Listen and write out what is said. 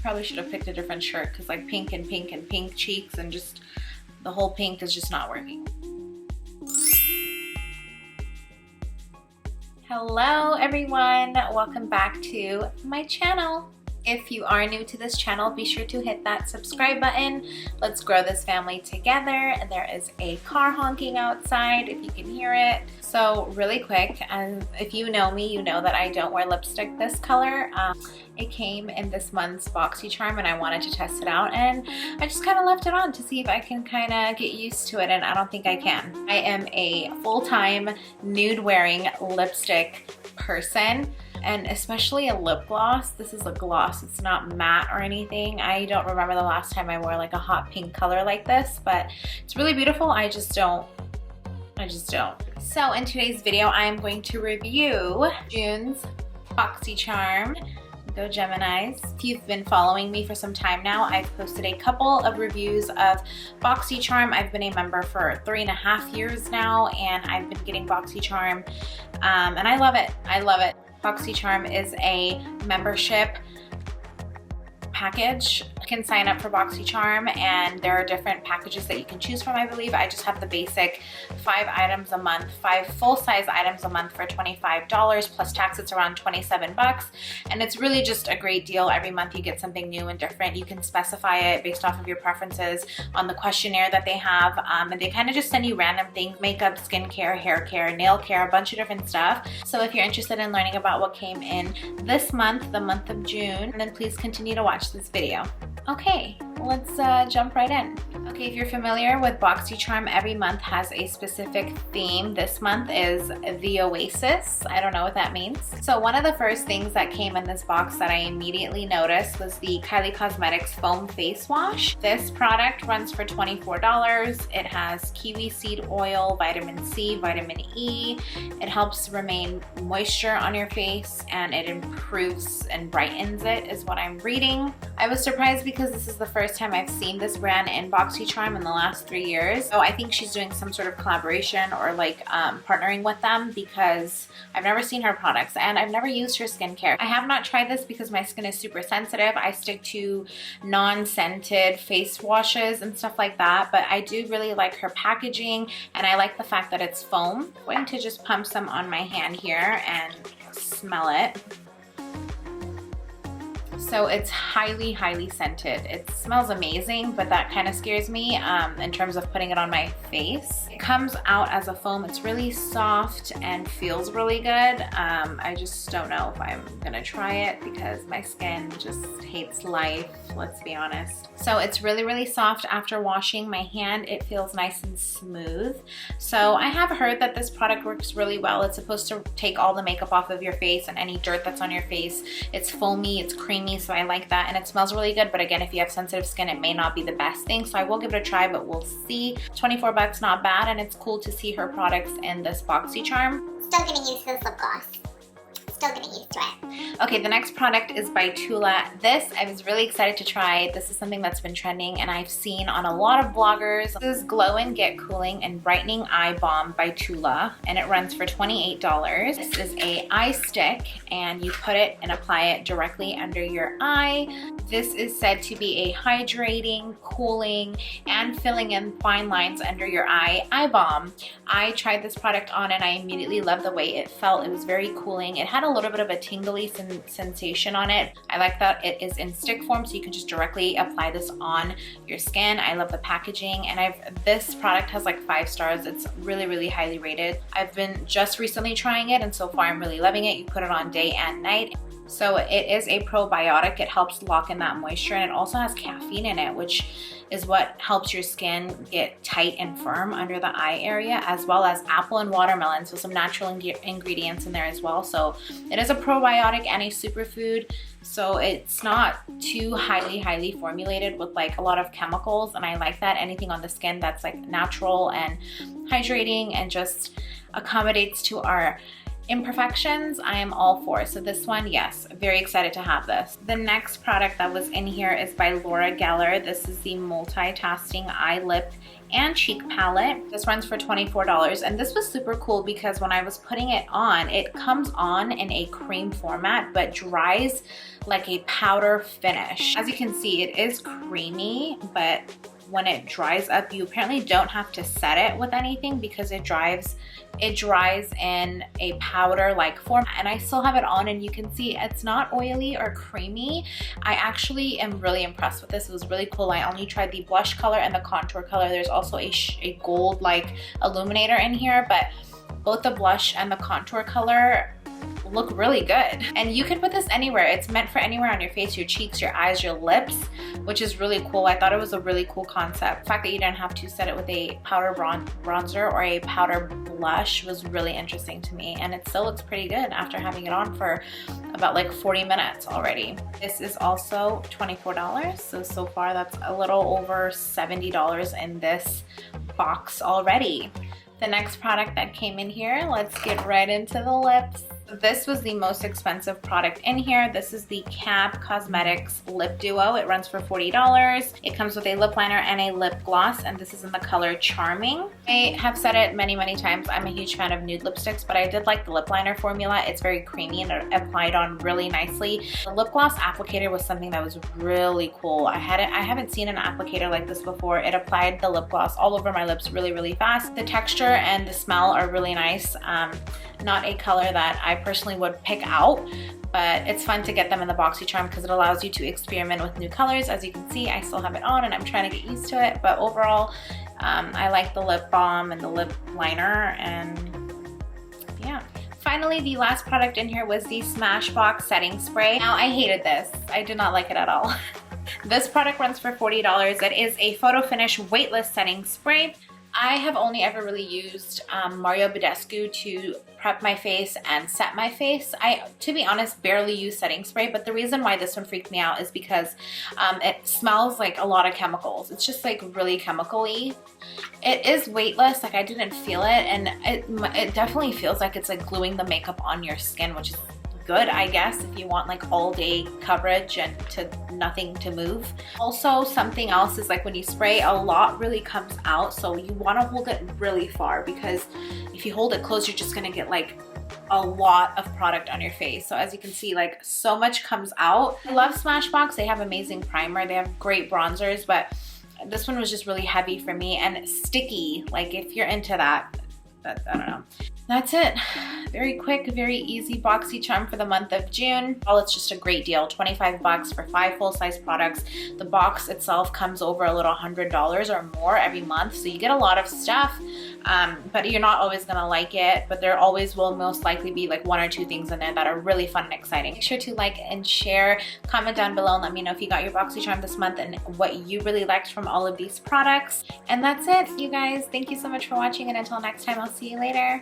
Probably should have picked a different shirt because like pink and pink and pink cheeks and just the whole pink is just not working. Hello everyone, welcome back to my channel. If you are new to this channel, be sure to hit that subscribe button. Let's grow this family together. There is a car honking outside if you can hear it. So really quick, and if you know me, you know that I don't wear lipstick this color. It came in this month's Boxycharm and I wanted to test it out, and I just kind of left it on to see if I can kind of get used to it, and I don't think I can. I am a full-time nude wearing lipstick person, and especially a lip gloss. This is a gloss, it's not matte or anything. I don't remember the last time I wore like a hot pink color like this, but it's really beautiful. I just don't. So in today's video, I am going to review JUNE's Boxycharm. Go Geminis. If you've been following me for some time now, I've posted a couple of reviews of Boxycharm. I've been a member for 3.5 years now, and I've been getting Boxycharm, and I love it. I love it. Boxycharm is a membership package. You can sign up for Boxycharm and there are different packages that you can choose from, I believe. I just have the basic 5 items a month, 5 full-size items a month for $25 plus tax. It's around 27 bucks, and it's really just a great deal. Every month you get something new and different. You can specify it based off of your preferences on the questionnaire that they have, and they kind of just send you random things: makeup, skincare, hair care, nail care, a bunch of different stuff. So if you're interested in learning about what came in this month, the month of June, then please continue to watch this video. Okay, let's jump right in. Okay, if you're familiar with Boxycharm, every month has a specific theme. This month is the Oasis. I don't know what that means. So one of the first things that came in this box that I immediately noticed was the Kylie Cosmetics Foam Face Wash. This product runs for $24. It has kiwi seed oil, vitamin C, vitamin E. It helps remain moisture on your face, and it improves and brightens it, is what I'm reading. I was surprised because this is the first time I've seen this brand in Boxycharm in the last 3 years. So I think she's doing some sort of collaboration or like partnering with them, because I've never seen her products and I've never used her skincare. I have not tried this because my skin is super sensitive. I stick to non-scented face washes and stuff like that, but I do really like her packaging, and I like the fact that it's foam. I'm going to just pump some on my hand here and smell it. So it's highly, highly scented. It smells amazing, but that kind of scares me in terms of putting it on my face. It comes out as a foam. It's really soft and feels really good. I just don't know if I'm gonna try it because my skin just hates life, let's be honest. So it's really, really soft. After washing my hand, it feels nice and smooth. So I have heard that this product works really well. It's supposed to take all the makeup off of your face and any dirt that's on your face. It's foamy, it's creamy, so I like that, and it smells really good. But again, if you have sensitive skin, it may not be the best thing, so I will give it a try, but we'll see. 24 bucks, not bad, and it's cool to see her products in this Boxycharm. Still getting used to this lip gloss. Still getting used to it. Okay, the next product is by TULA. This I was really excited to try. This is something that's been trending and I've seen on a lot of bloggers. This is Glow and Get Cooling and Brightening Eye Balm by TULA, and it runs for $28. This is a eye stick, and you put it and apply it directly under your eye. This is said to be a hydrating, cooling, and filling in fine lines under your eye balm. I tried this product on and I immediately loved the way it felt. It was very cooling. It had a little bit of a tingly sensation on it. I like that it is in stick form, so you can just directly apply this on your skin. I love the packaging, and this product has like 5 stars. It's really, really highly rated. I've been just recently trying it, and so far I'm really loving it. You put it on day and night. So it is a probiotic. It helps lock in that moisture, and it also has caffeine in it, which is what helps your skin get tight and firm under the eye area, as well as apple and watermelon, so some natural ingredients in there as well. So it is a probiotic and a superfood, so it's not too highly formulated with like a lot of chemicals, and I like that. Anything on the skin that's like natural and hydrating and just accommodates to our imperfections, I am all for. So this one, yes, very excited to have this. The next product that was in here is by Laura Geller. This is the multitasking eye, lip, and cheek palette. This runs for $24, and this was super cool because when I was putting it on, it comes on in a cream format but dries like a powder finish. As you can see, it is creamy, but when it dries up, you apparently don't have to set it with anything because it dries in a powder like form. And I still have it on, and you can see it's not oily or creamy. I actually am really impressed with this. It was really cool. I only tried the blush color and the contour color. There's also a gold like illuminator in here, but both the blush and the contour color look really good. And you can put this anywhere. It's meant for anywhere on your face, your cheeks, your eyes, your lips, which is really cool. I thought it was a really cool concept. The fact that you didn't have to set it with a powder bronzer or a powder blush was really interesting to me, and it still looks pretty good after having it on for about like 40 minutes already. This is also $24, so far that's a little over $70 in this box already. The next product that came in here, let's get right into the lips. This was the most expensive product in here. This is the CAB Cosmetics Lip Duo. It runs for $40. It comes with a lip liner and a lip gloss, and this is in the color Charming. I have said it many, many times. I'm a huge fan of nude lipsticks, but I did like the lip liner formula. It's very creamy and it applied on really nicely. The lip gloss applicator was something that was really cool. I haven't seen an applicator like this before. It applied the lip gloss all over my lips really, really fast. The texture and the smell are really nice. Not a color that I personally would pick out, but it's fun to get them in the Boxycharm because it allows you to experiment with new colors. As you can see, I still have it on and I'm trying to get used to it, but overall, I like the lip balm and the lip liner, and yeah. Finally, the last product in here was the Smashbox Setting Spray. Now, I hated this. I did not like it at all. This product runs for $40. It is a photo finish weightless setting spray. I have only ever really used Mario Badescu to prep my face and set my face. I, to be honest, barely use setting spray, but the reason why this one freaked me out is because it smells like a lot of chemicals. It's just like really chemical-y. It is weightless, like I didn't feel it, and it definitely feels like it's like gluing the makeup on your skin, which is good, I guess, if you want like all day coverage and nothing to move. Also, something else is like when you spray, a lot really comes out, so you want to hold it really far, because if you hold it close, you're just gonna get like a lot of product on your face. So as you can see, like so much comes out. I love Smashbox. They have amazing primer, they have great bronzers, but this one was just really heavy for me and sticky. Like if you're into that, I don't know. That's it. Very quick, very easy Boxycharm for the month of June. Well, it's just a great deal. 25 bucks for 5 full-size products. The box itself comes over a little $100 or more every month, so you get a lot of stuff, but you're not always gonna like it, but there always will most likely be like 1 or 2 things in there that are really fun and exciting. Make sure to like and share, comment down below and let me know if you got your Boxycharm this month and what you really liked from all of these products. And that's it, you guys. Thank you so much for watching, and until next time, I'll see you later.